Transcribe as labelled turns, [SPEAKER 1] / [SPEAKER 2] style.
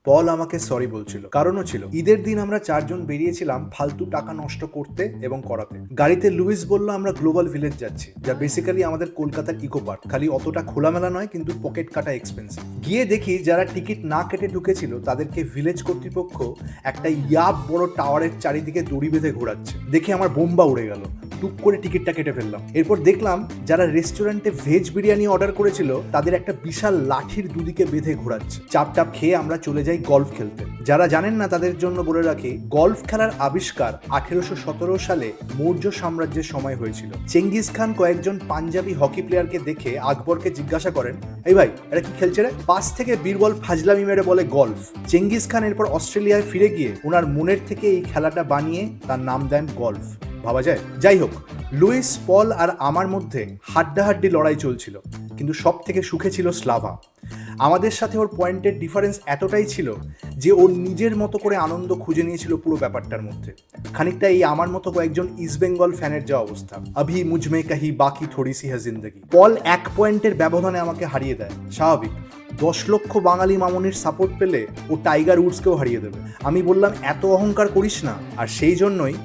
[SPEAKER 1] পল আমাকে সরি বলছিল, কারণও ছিল। ঈদের দিন আমরা চারজন বেরিয়েছিলাম ফালতু টাকা নষ্ট করতে এবং করাতে। গাড়িতে লুইস বলল আমরা গ্লোবাল ভিলেজ যাচ্ছি, যা বেসিক্যালি আমাদের কলকাতার ইকো পার্ক, খালি অতটা খোলামেলা নয় কিন্তু পকেট কাটা এক্সপেন্সিভ। গিয়ে দেখি যারা টিকিট না কেটে ঢুকেছিল তাদেরকে ভিলেজ কর্তৃপক্ষ একটা ইয়াব বড় টাওয়ারের চারিদিকে দড়ি বেঁধে ঘোরাচ্ছে। দেখে আমার বোম্বা উড়ে গেল। টুক করে টিকিটটা কেটে ফেললাম। এরপর দেখলাম যারা রেস্টুরেন্টে ভেজ বিরিয়ানি অর্ডার করেছিল তাদের একটা বিশাল লাঠির দুদিকে বেঁধে ঘোরাচ্ছে। চাপটাপ খেয়ে আমরা চলে যাই গলফ খেলতে। যারা জানেন না তাদের জন্য বলে রাখি, গলফ খেলার আবিষ্কার 1817 সালে মৌর্য সাম্রাজ্যের সময় হয়েছিল। চেঙ্গিস খান কয়েকজন পাঞ্জাবি হকি প্লেয়ারকে দেখে আকবরকে জিজ্ঞাসা করেন, এই ভাই এটা কি খেলছে রে? পাশ থেকে বীরবল ফাজলামি মেরে বলে গলফ। চেঙ্গিস খান এরপর অস্ট্রেলিয়ায় ফিরে গিয়ে ওনার মনের থেকে এই খেলাটা বানিয়ে তার নাম দেন গলফ। ভাবা যায়। যাই হোক, লুইস, পল আর আমার মধ্যে হাড্ডাহাড্ডি লড়াই চলছিল, কিন্তু সব থেকে সুখে ছিল স্লাভা। আমাদের সাথে ওর পয়েন্টের ডিফারেন্স এতটাই ছিল যে ওর নিজের মতো করে আনন্দ খুঁজে নিয়েছিল পুরো ব্যাপারটার মধ্যে। খানিকটা এই আমার মতো কয়েকজন ইস্টবেঙ্গল ফ্যানের যা অবস্থা, আভি মুঝমে কাহি বাকি থোড়ি সি হ্যায় জিন্দগি। পল 1 পয়েন্টের ব্যবধানে আমাকে হারিয়ে দেয়, স্বাভাবিক। 10 লক্ষ বাঙালি মামনির সাপোর্ট পেলে ও টাইগার উডসকেও হারিয়ে দেবে। আমি বললাম এত অহংকার করিস না, আর সেই জন্যই